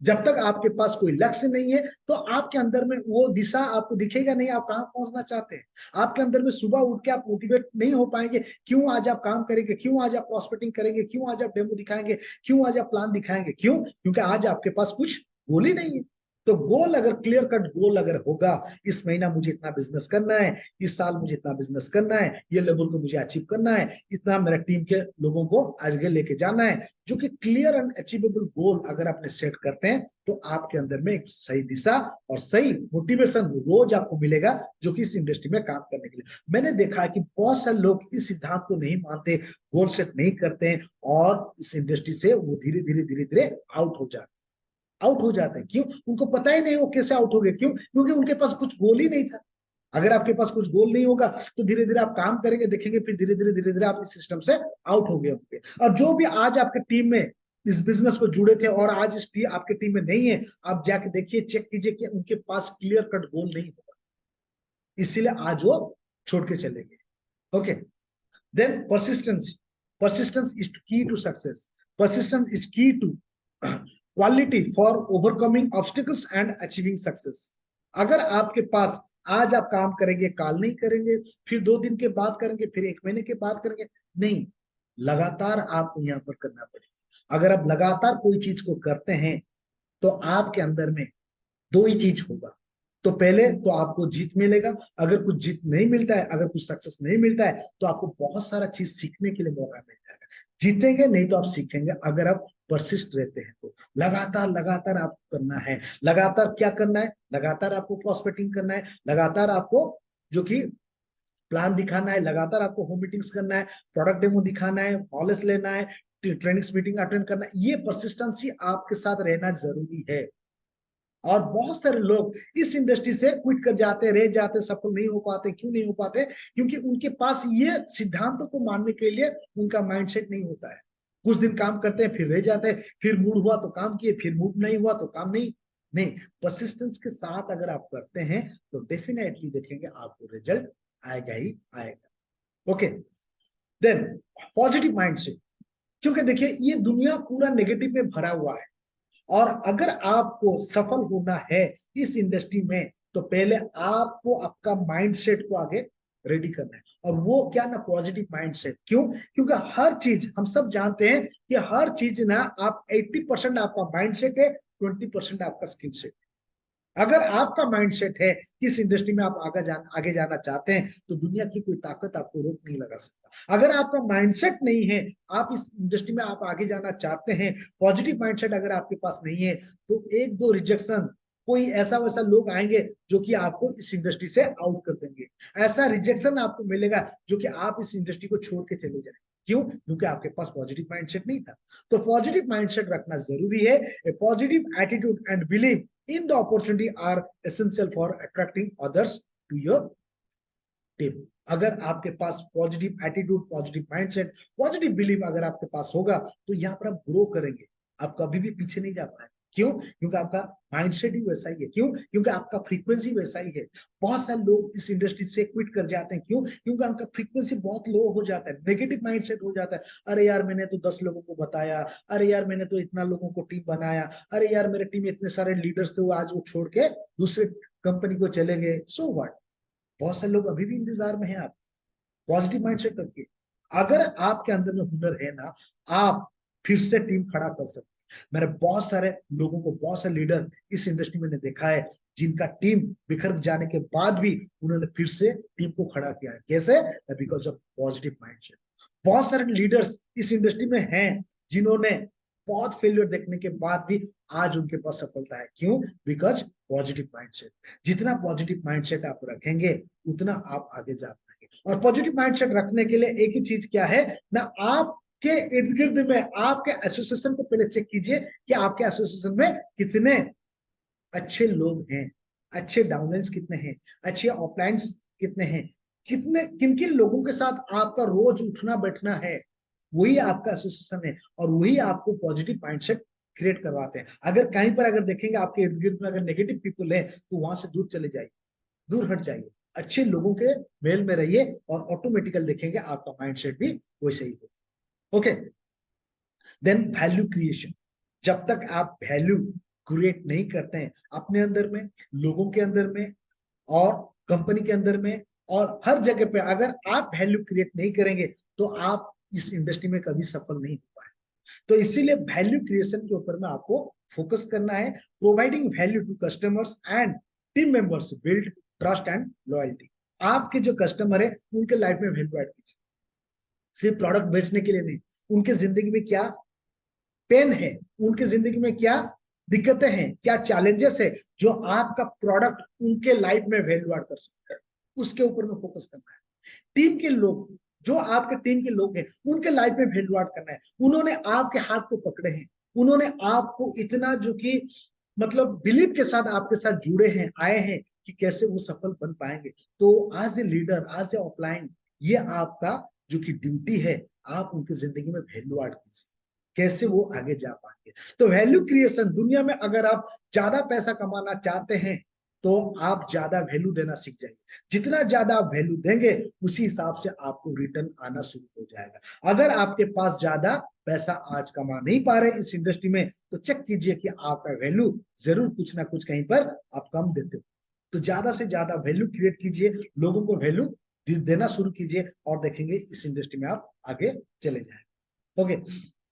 जब तक आपके पास कोई लक्ष्य नहीं है, तो आपके अंदर में वो दिशा आपको दिखेगा नहीं, आप कहां पहुंचना चाहते हैं। आपके अंदर में सुबह उठ के आप मोटिवेट नहीं हो पाएंगे, क्यों आज आप काम करेंगे, क्यों आज आप प्रॉस्पेक्टिंग करेंगे, क्यों आज आप डेमो दिखाएंगे, क्यों आज आप प्लान दिखाएंगे, क्यों? क्योंकि आज आपके पास कुछ गोल ही नहीं है। तो गोल अगर क्लियर कट गोल अगर होगा, इस महीना मुझे इतना बिजनेस करना है, इस साल मुझे इतना बिजनेस करना है, ये लेवल को मुझे अचीव करना है, इतना मेरा टीम के लोगों को आगे लेके जाना है, जो कि क्लियर एंड अचीवेबल गोल अगर आपने सेट करते हैं, तो आपके अंदर में एक सही दिशा और सही मोटिवेशन रोज आपको मिलेगा, जो कि इस इंडस्ट्री में काम करने के लिए। मैंने देखा है कि बहुत सारे लोग इस सिद्धांत को नहीं मानते, गोल सेट नहीं करते हैं, और इस इंडस्ट्री से वो धीरे धीरे धीरे धीरे आउट हो जाते हैं। क्यों? उनको पता ही नहीं वो कैसे आउट हो गए। क्यों? क्योंकि उनके पास कुछ गोल ही नहीं था। अगर आपके पास कुछ गोल नहीं होगा, तो धीरे धीरे आप काम करेंगे, देखेंगे, फिर धीरे धीरे आप इस सिस्टम से आउट हो गए होंगे। और जो भी आज आपके टीम में इस बिजनेस को जुड़े थे और आज आपके टीम में नहीं है, आप जाके देखिए, चेक कीजिए कि उनके पास क्लियर कट गोल नहीं होगा, इसीलिए आज वो छोड़ के चले गए। Okay, then persistence is key to success. Persistence is key to quality for overcoming obstacles and achieving success. अगर आपके पास आज आप काम करेंगे, काल नहीं करेंगे, फिर 2 दिन के बाद करेंगे, फिर 1 महीने के बाद करेंगे, नहीं, लगातार आपको यहाँ पर करना पड़ेगा। अगर आप लगातार कोई चीज को करते हैं, तो आपके अंदर में दो ही चीज होगा। तो पहले तो आपको जीत मिलेगा, अगर कुछ जीत नहीं मिलता है, अगर कुछ सक्सेस नहीं मिलता है, तो आपको बहुत सारा चीज सीखने के लिए मौका मिल जाएगा। जीतेंगे नहीं तो आप सीखेंगे, अगर आप परसिस्ट रहते हैं तो। लगातार लगातार आपको करना है। लगातार क्या करना है? लगातार आपको प्रॉस्पेक्टिंग करना है, लगातार आपको जो कि प्लान दिखाना है, लगातार आपको होम मीटिंग्स करना है, प्रोडक्ट डेमो दिखाना है, नॉलेज लेना है, ट्रेनिंग्स मीटिंग अटेंड करना है। ये परसिस्टेंसी आपके साथ रहना जरूरी है। और बहुत सारे लोग इस इंडस्ट्री से क्विट कर जाते, रह जाते, सफल नहीं हो पाते। क्यों नहीं हो पाते? क्योंकि उनके पास ये सिद्धांतों को मानने के लिए उनका माइंडसेट नहीं होता है। कुछ दिन काम करते हैं, फिर रह जाते हैं, फिर मूड हुआ तो काम किए, फिर मूड नहीं हुआ तो काम नहीं। नहीं, परसिस्टेंस के साथ अगर आप करते हैं तो डेफिनेटली देखेंगे आपको रिजल्ट आएगा ही आएगा। Okay, then positive mindset. क्योंकि देखिए ये दुनिया पूरा नेगेटिव में भरा हुआ है, और अगर आपको सफल होना है इस इंडस्ट्री में, तो पहले आपको आपका माइंडसेट को आगे रेडी करना है। और वो क्या ना, पॉजिटिव माइंडसेट। क्यों? क्योंकि हर चीज हम सब जानते हैं कि हर चीज ना, आप 80% आपका माइंडसेट है, 20% आपका स्किल सेट। अगर आपका माइंडसेट है इस इंडस्ट्री में आप आगे जाना चाहते हैं, तो दुनिया की कोई ताकत आपको रोक नहीं लगा सकता। अगर आपका माइंडसेट नहीं है, आप इस इंडस्ट्री में आप आगे जाना चाहते हैं, पॉजिटिव माइंडसेट अगर आपके पास नहीं है, तो एक दो रिजेक्शन, कोई ऐसा वैसा लोग आएंगे जो कि आपको इस इंडस्ट्री से आउट कर देंगे। ऐसा रिजेक्शन आपको मिलेगा जो कि आप इस इंडस्ट्री को छोड़ के चले जाए। क्यों? क्योंकि आपके पास पॉजिटिव माइंडसेट नहीं था। तो पॉजिटिव माइंडसेट रखना जरूरी है। A positive attitude and believe in the opportunity are essential for attracting others to your team। अगर आपके पास positive attitude, positive mindset, positive believe अगर आपके पास होगा, तो यहाँ पर आप ग्रो करेंगे। आप कभी भी पीछे नहीं जा पाएंगे। क्यों? क्योंकि आपका माइंडसेट ही वैसा ही है। क्यों? क्योंकि आपका फ्रीक्वेंसी वैसा ही है। बहुत सारे लोग इस इंडस्ट्री से क्विट कर जाते हैं। क्यों? क्योंकि उनका फ्रीक्वेंसी बहुत लो हो जाता है, नेगेटिव माइंडसेट हो जाता है। अरे यार, मैंने तो 10 लोगों को बताया, अरे यार मैंने तो इतना लोगों को टीम बनाया, अरे यार मेरे टीम में इतने सारे लीडर्स थे, वो आज वो छोड़ के दूसरे कंपनी को चले गए। So what? बहुत सारे लोग अभी भी इंतजार में हैं। आप पॉजिटिव माइंडसेट रखिए। अगर आपके अंदर में हुनर है ना, आप फिर से टीम खड़ा कर सकते हैं। मैंने बहुत सारे लोगों को, बहुत सारे लीडर इस इंडस्ट्री में देखा है, जिनका टीम बिखर जाने के बाद भी उन्होंने फिर से टीम को खड़ा किया है। कैसे? Because of positive mindset. बहुत सारे लीडर्स इस इंडस्ट्री में हैं जिन्होंने बहुत फेलियर देखने के बाद भी आज उनके पास सफलता है। क्यों? Because positive mindset. जितना पॉजिटिव माइंडसेट आप रखेंगे, उतना आप आगे जा पाएंगे। और पॉजिटिव माइंडसेट रखने के लिए एक ही चीज क्या है ना, आपके इर्द गिर्द में आपके एसोसिएशन को पहले चेक कीजिए कि आपके एसोसिएशन में कितने अच्छे लोग हैं, अच्छे डाउनलाइंस कितने हैं, अच्छे ऑफलाइंस कितने हैं, कितने किन किन लोगों के साथ आपका रोज उठना बैठना है। वही आपका एसोसिएशन है, और वही आपको पॉजिटिव माइंडसेट क्रिएट करवाते हैं। अगर कहीं पर अगर देखेंगे आपके इर्द गिर्द में अगर नेगेटिव पीपल है, तो वहां से दूर चले जाइए, दूर हट जाइए, अच्छे लोगों के मेल में रहिए, और ऑटोमेटिकल देखेंगे आपका माइंडसेट भी वैसे ही होगा। Okay, then value creation. जब तक आप वैल्यू क्रिएट नहीं करते हैं अपने अंदर में, लोगों के अंदर में, और कंपनी के अंदर में, और हर जगह पे अगर आप वैल्यू क्रिएट नहीं करेंगे, तो आप इस इंडस्ट्री में कभी सफल नहीं हो पाए। तो इसीलिए वैल्यू क्रिएशन के ऊपर में आपको फोकस करना है। Providing value to customers and team members build trust and loyalty. आपके जो कस्टमर है उनके लाइफ में वैल्यू ऐड कीजिए। सिर्फ प्रोडक्ट बेचने के लिए नहीं, उनके जिंदगी में क्या पेन है, उनके जिंदगी में क्या दिक्कतें हैं, क्या चैलेंजेस है, जो आपका प्रोडक्ट उनके लाइफ में वैल्यू ऐड कर सकता है, उसके ऊपर में फोकस करना है। टीम के लोग, जो आपके टीम के लोग हैं, उनके लाइफ में वैल्यू ऐड करना है। उन्होंने आपके हाथ को पकड़े हैं, उन्होंने आपको इतना जो कि मतलब बिलीव के साथ आपके साथ जुड़े हैं, आए हैं कि कैसे वो सफल बन पाएंगे। तो आज ए लीडर, आज ए ऑफलाइन, ये आपका जो कि ड्यूटी है, आप उनकी जिंदगी में वैल्यू ऐड कीजिए, कैसे वो आगे जा पाएंगे। तो वैल्यू क्रिएशन दुनिया में, अगर आप ज्यादा पैसा कमाना चाहते हैं, तो आप ज्यादा वैल्यू देना सीख जाइए। जितना ज्यादा आप वैल्यू देंगे, उसी हिसाब से आपको रिटर्न आना शुरू हो जाएगा। अगर आपके पास ज्यादा पैसा आज कमा नहीं पा रहे इस इंडस्ट्री में, तो चेक कीजिए कि आपका वैल्यू जरूर कुछ ना कुछ कहीं पर आप कम देते हो। तो ज्यादा से ज्यादा वैल्यू क्रिएट कीजिए, लोगों को वैल्यू देना शुरू कीजिए, और देखेंगे इस इंडस्ट्री में आप आगे चले जाएंगे। Okay,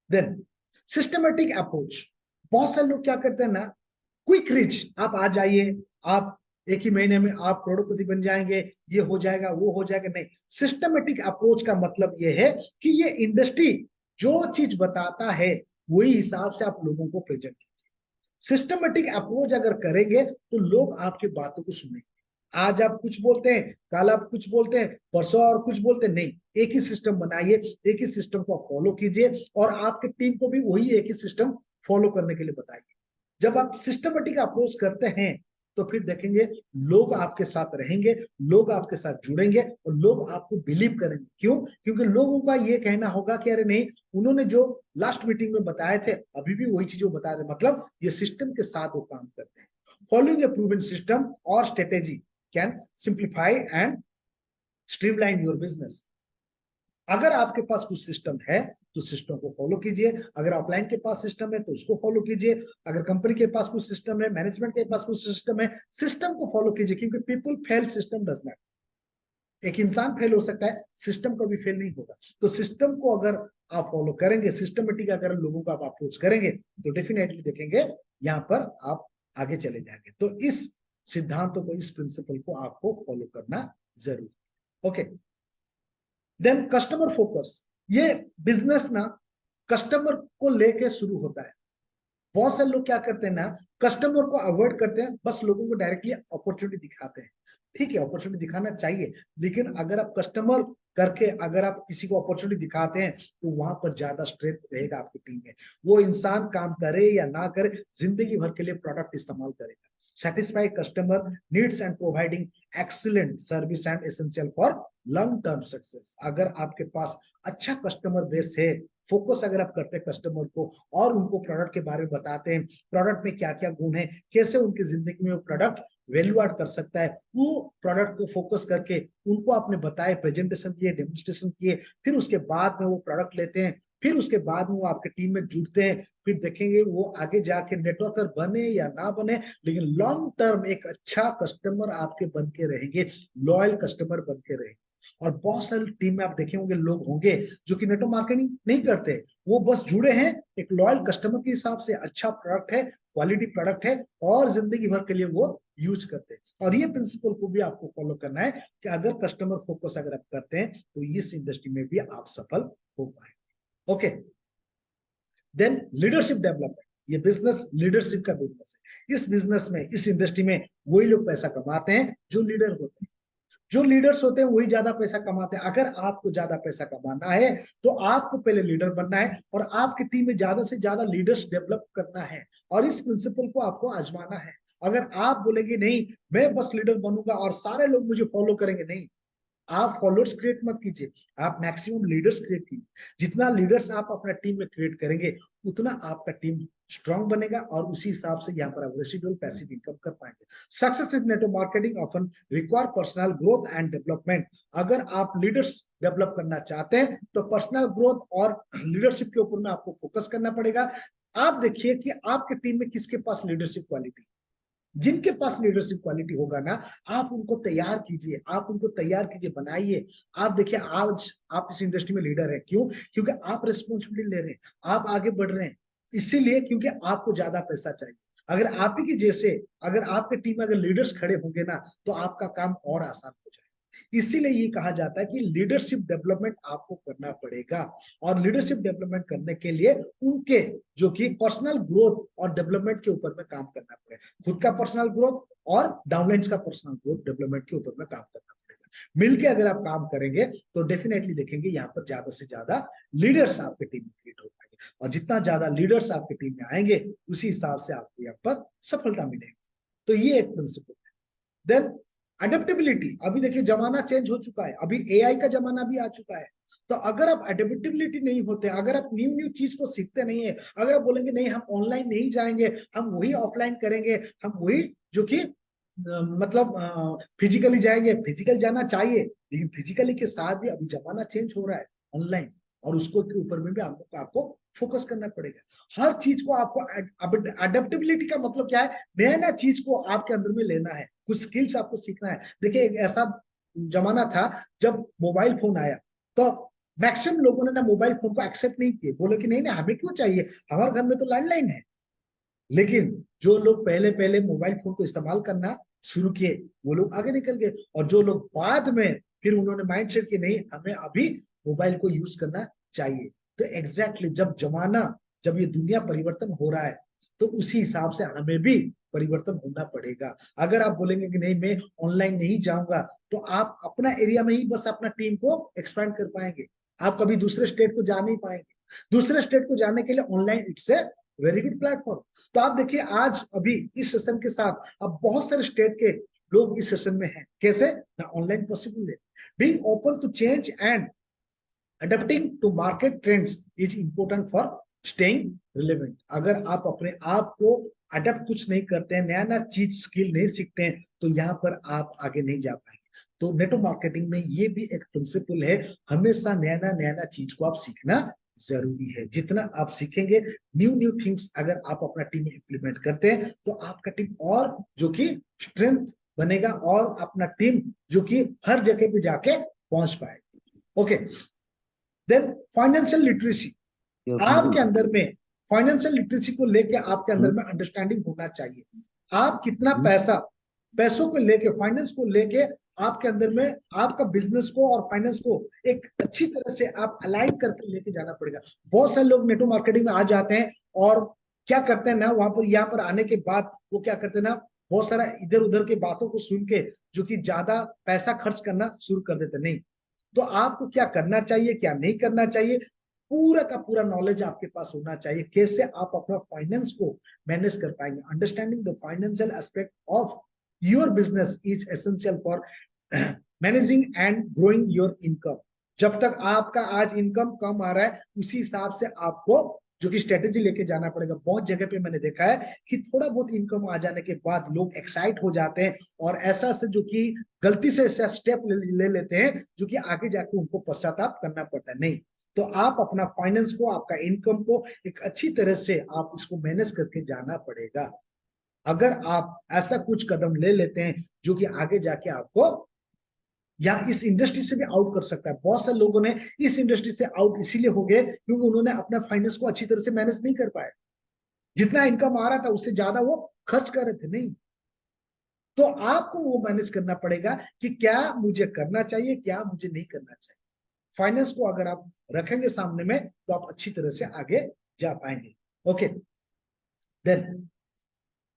then systematic approach. बहुत सारे लोग क्या करते हैं ना, क्विक रिच, आप आ जाइए, आप एक ही महीने में आप करोड़पति बन जाएंगे, ये हो जाएगा, वो हो जाएगा, नहीं। सिस्टमेटिक अप्रोच का मतलब ये है कि ये इंडस्ट्री जो चीज बताता है वही हिसाब से आप लोगों को प्रेजेंट कीजिए। सिस्टमेटिक अप्रोच अगर करेंगे तो लोग आपकी बातों को सुनेंगे। आज आप कुछ बोलते हैं, कल आप कुछ बोलते हैं, परसों और कुछ बोलते हैं, नहीं। एक ही सिस्टम बनाइए, एक ही सिस्टम को फॉलो कीजिए और आपकी टीम को भी वही एक ही सिस्टम फॉलो करने के लिए बताइए। जब आप सिस्टमेटिक अप्रोच करते हैं तो फिर देखेंगे लोग आपके साथ रहेंगे, लोग आपके साथ जुड़ेंगे और लोग आपको बिलीव करेंगे। क्यों? क्योंकि लोगों का ये कहना होगा कि अरे नहीं, उन्होंने जो लास्ट मीटिंग में बताए थे अभी भी वही चीजें बता रहे, मतलब ये सिस्टम के साथ वो काम करते हैं। फॉलोइंग ए प्रूवन सिस्टम और strategy can simplify and streamline your business. अगर आपके पास कुछ सिस्टम है तो सिस्टम को फॉलो कीजिए, अगर ऑफलाइन के पास सिस्टम है तो उसको फॉलो कीजिए, अगर कंपनी के पास कुछ सिस्टम है, मैनेजमेंट के पास कुछ सिस्टम है, सिस्टम को फॉलो कीजिए। क्योंकि people fail, system does not. एक इंसान फेल हो सकता है, सिस्टम कभी फेल नहीं होगा। तो सिस्टम को अगर आप फॉलो करेंगे, सिस्टमेटिक अगर लोगों को आप अप्रोच करेंगे तो डेफिनेटली देखेंगे यहाँ पर आप आगे चले जाएंगे। तो इस सिद्धांतों को, इस प्रिंसिपल को आपको फॉलो करना जरूरी। Okay, then customer focus. ये बिजनेस ना कस्टमर को लेके शुरू होता है। बहुत से लोग क्या करते हैं ना, कस्टमर को अवॉइड करते हैं, बस लोगों को डायरेक्टली अपॉर्चुनिटी दिखाते हैं। ठीक है, अपॉर्चुनिटी दिखाना चाहिए, लेकिन अगर आप कस्टमर करके अगर आप किसी को अपॉर्चुनिटी दिखाते हैं तो वहां पर ज्यादा स्ट्रेंथ रहेगा आपकी टीम में। वो इंसान काम करे या ना करे, जिंदगी भर के लिए प्रोडक्ट इस्तेमाल करेगा। satisfied customer needs and providing excellent service and essential for long term success। अगर आपके पास अच्छा कस्टमर बेस है, फोकस अगर आप करते हैं कस्टमर को और उनको प्रोडक्ट के बारे में बताते हैं, प्रोडक्ट में क्या क्या गुण है, कैसे उनकी जिंदगी में वो प्रोडक्ट वैल्यू ऐड कर सकता है, वो प्रोडक्ट को फोकस करके उनको आपने बताए, प्रेजेंटेशन किए, डेमोन्स्ट्रेशन किए, फिर उसके बाद में वो प्रोडक्ट लेते हैं, फिर उसके बाद में वो आपके टीम में जुड़ते हैं, फिर देखेंगे वो आगे जाके नेटवर्कर बने या ना बने, लेकिन लॉन्ग टर्म एक अच्छा कस्टमर आपके बन के रहेंगे, लॉयल कस्टमर बन के रहेंगे। और बहुत सारी टीम में आप देखे होंगे लोग होंगे जो कि नेटवर्क मार्केटिंग नहीं करते, वो बस जुड़े हैं एक लॉयल कस्टमर के हिसाब से, अच्छा प्रोडक्ट है, क्वालिटी प्रोडक्ट है और जिंदगी भर के लिए वो यूज करते हैं। और ये प्रिंसिपल को भी आपको फॉलो करना है कि अगर कस्टमर फोकस अगर आप करते हैं तो इस इंडस्ट्री में भी आप सफल हो पाएंगे। Okay, then leadership development. ये बिजनेस लीडरशिप का बिजनेस है। इस बिजनेस में, इस इंडस्ट्री में वही लोग पैसा कमाते हैं जो लीडर होते हैं। जो लीडर्स होते हैं वही ज्यादा पैसा कमाते हैं। अगर आपको ज्यादा पैसा कमाना है तो आपको पहले लीडर बनना है और आपकी टीम में ज्यादा से ज्यादा लीडर्स डेवलप करना है और इस प्रिंसिपल को आपको आजमाना है। अगर आप बोलेंगे नहीं मैं बस लीडर बनूंगा और सारे लोग मुझे फॉलो करेंगे, नहीं। आप फॉलोअर्स क्रिएट मत कीजिए, आप मैक्सिमम लीडर्स क्रिएट कीजिए। जितना लीडर्स आप अपना टीम में क्रिएट करेंगे उतना आपका टीम स्ट्रांग बनेगा और उसी हिसाब से यहाँ पर आप रेसिडुअल पैसिव इनकम कर पाएंगे। Success in network marketing often require personal growth and development. अगर आप लीडर्स डेवलप करना चाहते हैं तो पर्सनल ग्रोथ और लीडरशिप के ऊपर में आपको फोकस करना पड़ेगा। आप देखिए कि आपके टीम में किसके पास लीडरशिप क्वालिटी। जिनके पास लीडरशिप क्वालिटी होगा ना, आप उनको तैयार कीजिए, आप उनको तैयार कीजिए, बनाइए। आप देखिए आज आप इस इंडस्ट्री में लीडर है, क्यों? क्योंकि आप रिस्पॉन्सिबिलिटी ले रहे हैं, आप आगे बढ़ रहे हैं, इसीलिए क्योंकि आपको ज्यादा पैसा चाहिए। अगर आप ही के जैसे, अगर आपके टीम में अगर लीडर्स खड़े होंगे ना तो आपका काम और आसान हो जाएगा। इसीलिए ये कहा जाता है कि लीडरशिप डेवलपमेंट आपको करना पड़ेगा और लीडरशिप डेवलपमेंट करने के लिए उनके जो कि पर्सनल ग्रोथ और डेवलपमेंट के ऊपर में काम करना पड़ेगा। खुद का पर्सनल ग्रोथ और डाउनलाइन का पर्सनल ग्रोथ डेवलपमेंट के ऊपर में काम करना पड़ेगा। मिलके अगर आप काम करेंगे तो डेफिनेटली देखेंगे यहाँ पर ज्यादा से ज्यादा लीडर्स आपके टीम में क्रिएट हो पाएंगे और जितना ज्यादा लीडर्स आपकी टीम में आएंगे उसी हिसाब से आपको यहाँ पर सफलता मिलेगी। तो ये एक प्रिंसिपल है। Then adaptability. अभी देखिए जमाना चेंज हो चुका है, अभी एआई का जमाना भी आ चुका है। तो अगर आप अडेप्टेबिलिटी नहीं होते, अगर आप न्यू न्यू चीज को सीखते नहीं है, अगर आप बोलेंगे नहीं हम ऑनलाइन नहीं जाएंगे, हम वही ऑफलाइन करेंगे, हम वही जो कि मतलब फिजिकली जाएंगे, फिजिकल जाना चाहिए लेकिन फिजिकली के साथ भी अभी जमाना चेंज हो रहा है ऑनलाइन और उसको के ऊपर में भी आपको फोकस करना पड़ेगा। हर चीज को आपको अडेप्टेबिलिटी का मतलब क्या है, नया नया चीज को आपके अंदर में लेना है, कुछ स्किल्स आपको सीखना है। देखिए एक ऐसा जमाना था जब मोबाइल फोन आया तो मैक्सिमम लोगों ने ना मोबाइल फोन को एक्सेप्ट नहीं किए, बोले कि नहीं नहीं हमें क्यों चाहिए, हमारे घर में तो लैंडलाइन है। लेकिन जो लोग पहले पहले मोबाइल फोन को इस्तेमाल करना शुरू किए वो लोग आगे निकल गए, और जो लोग बाद में फिर उन्होंने माइंड सेट कि नहीं हमें अभी मोबाइल को यूज करना चाहिए। तो एग्जैक्टली जब ये दुनिया परिवर्तन हो रहा है तो उसी हिसाब से हमें भी परिवर्तन होना पड़ेगा। अगर आप बोलेंगे कि नहीं मैं ऑनलाइन नहीं जाऊंगा, तो आप अपना एरिया में ही बस अपना टीम को एक्सपैंड कर पाएंगे, आप कभी दूसरे स्टेट को जा नहीं पाएंगे। दूसरे स्टेट को जाने के लिए online it's a very good platform. तो आप देखिए आज अभी इस सेशन के साथ अब बहुत सारे स्टेट के लोग इस सेशन में हैं, कैसे ना ऑनलाइन पॉसिबल है। Being open to change and adapting to market trends is important for staying relevant. अगर आप अपने आप को अडेप्ट कुछ नहीं करते हैं, नया नया चीज स्किल नहीं सीखते हैं, तो यहाँ पर आप आगे नहीं जा पाएंगे। तो नेटवर्क मार्केटिंग में ये भी एक प्रिंसिपल है, हमेशा नया नया चीज को आप सीखना जरूरी है। जितना आप सीखेंगे न्यू न्यू थिंग्स, अगर आप अपना टीम में इम्प्लीमेंट करते हैं तो आपका टीम और जो कि स्ट्रेंथ बनेगा, और अपना टीम जो कि हर जगह पे जाके पहुंच पाएगा। Okay, then financial literacy. आपके अंदर में फाइनेंशियल लिटरेसी को लेके आपके अंदर में अंडरस्टैंडिंग होना चाहिए। आप कितना पैसों को लेके, फाइनेंस को लेके आपके अंदर में आपका बिजनेस को और फाइनेंस को एक अच्छी तरह से आप अलाइन करके लेके जाना पड़ेगा। बहुत सारे लोग नेटवर्क मार्केटिंग में आ जाते हैं और क्या करते हैं ना, वहां पर यहाँ पर आने के बाद वो क्या करते हैं ना, बहुत सारा इधर उधर की बातों को सुन के जो कि ज्यादा पैसा खर्च करना शुरू कर देते नहीं। तो आपको क्या करना चाहिए क्या नहीं करना चाहिए, पूरा का पूरा नॉलेज आपके पास होना चाहिए। कैसे आप अपना फाइनेंस को मैनेज कर पाएंगे। Understanding the financial aspect of your business is essential for managing and growing your income. जब तक आपका आज इनकम कम आ रहा है, उसी हिसाब से आपको जो कि स्ट्रेटेजी लेके जाना पड़ेगा। बहुत जगह पे मैंने देखा है कि थोड़ा बहुत इनकम आ जाने के बाद लोग एक्साइट हो जाते हैं और ऐसा से जो कि गलती से ऐसा स्टेप ले लेते हैं जो कि आगे जाके उनको पश्चाताप करना पड़ता है। नहीं, तो आप अपना फाइनेंस को, आपका इनकम को एक अच्छी तरह से आप इसको मैनेज करके जाना पड़ेगा। अगर आप ऐसा कुछ कदम ले लेते हैं जो कि आगे जाके आपको या इस इंडस्ट्री से भी आउट कर सकता है। बहुत सारे लोगों ने इस इंडस्ट्री से आउट इसीलिए हो गए क्योंकि उन्होंने अपना फाइनेंस को अच्छी तरह से मैनेज नहीं कर पाए। जितना इनकम आ रहा था उससे ज्यादा वो खर्च कर रहे थे। नहीं, तो आपको वो मैनेज करना पड़ेगा कि क्या मुझे करना चाहिए क्या मुझे नहीं करना चाहिए। फाइनेंस को अगर आप रखेंगे सामने में तो आप अच्छी तरह से आगे जा पाएंगे। Okay, then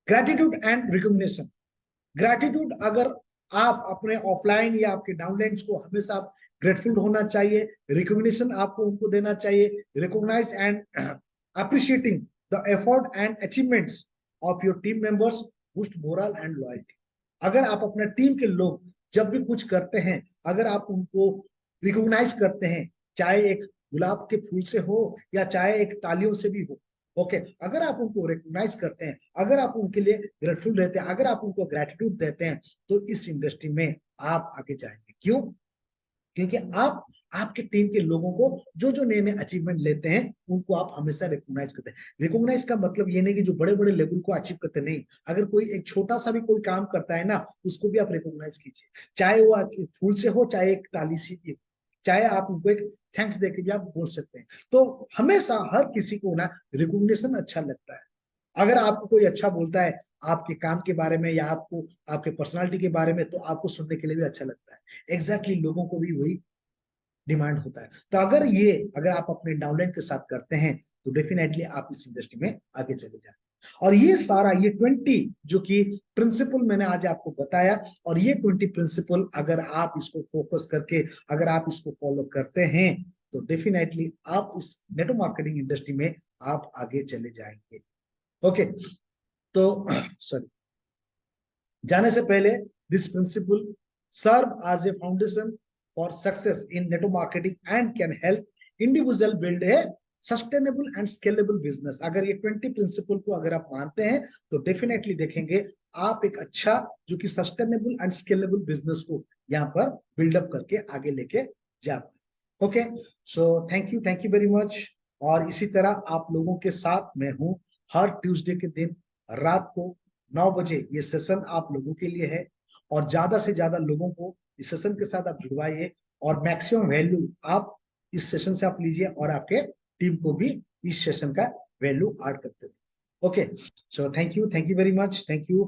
gratitude and recognition. Gratitude, अगर आप अपने ऑफलाइन या आपके डाउनलाइंस को हमेशा आप ग्रेटफुल होना चाहिए। रिकॉग्निशन आपको उनको देना चाहिए। Recognize and appreciating the effort and achievements of your team members boost morale and loyalty. अगर आप अपने टीम के लोग जब भी कुछ करते हैं, अगर आप उनको रिकॉग्नाइज करते हैं, चाहे एक गुलाब के फूल से हो या चाहे एक तालियों से भी हो, ओके, अगर आप उनको रिकॉग्नाइज करते हैं, अगर आप उनके लिए ग्रेटफुल रहते हैं, अगर आप उनको ग्रेटिट्यूड देते हैं, तो इस इंडस्ट्री में आप आगे जाएंगे। क्यों? क्योंकि आप आपके टीम के लोगों को जो जो नए नए अचीवमेंट लेते हैं उनको आप हमेशा रिकॉग्नाइज करते हैं। रिकॉग्नाइज का मतलब ये नहीं कि जो बड़े बड़े लेवल को अचीव करते नहीं, अगर कोई एक छोटा सा भी कोई काम करता है ना, उसको भी आप रिकॉग्नाइज कीजिए, चाहे वो फूल से हो चाहे एक ताली से भी हो, चाहे आप उनको एक थैंक्स देके भी आप बोल सकते हैं। तो हमेशा हर किसी को ना रिकॉग्निशन अच्छा लगता है। अगर आपको कोई अच्छा बोलता है आपके काम के बारे में या आपको आपके पर्सनालिटी के बारे में, तो आपको सुनने के लिए भी अच्छा लगता है। एग्जैक्टली लोगों को भी वही डिमांड होता है। तो अगर आप अपने डाउनलाइन के साथ करते हैं तो डेफिनेटली आप इस इंडस्ट्री में आगे चले जाए। और ये सारा ये 20 जो कि प्रिंसिपल मैंने आज आपको बताया, और ये 20 प्रिंसिपल अगर आप इसको फोकस करके अगर आप इसको फॉलो करते हैं तो डेफिनेटली आप इस नेटवर्क मार्केटिंग इंडस्ट्री में आप आगे चले जाएंगे। ओके, तो सॉरी, जाने से पहले this principle serve as a foundation for success in network marketing and can help individual build a sustainable and scalable business. अगर ये 20 प्रिंसिपल को अगर आप मानते हैं तो डेफिनेटली देखेंगे आप एक अच्छा जो कि सस्टेनेबल एंड स्केलेबल बिजनेस को यहाँ पर बिल्डअप करके आगे लेके जा पाए। Okay, so thank you very much. और इसी तरह आप लोगों के साथ मैं हूं हर ट्यूसडे के दिन रात को 9 बजे। ये सेशन आप लोगों के लिए है और ज्यादा से ज्यादा लोगों को इस सेशन के साथ आप जुड़वाइए और मैक्सिमम वैल्यू आप इस सेशन से आप लीजिए और आपके टीम को भी इस सेशन का वैल्यू ऐड करते रहिए। Okay, so thank you very much, thank you.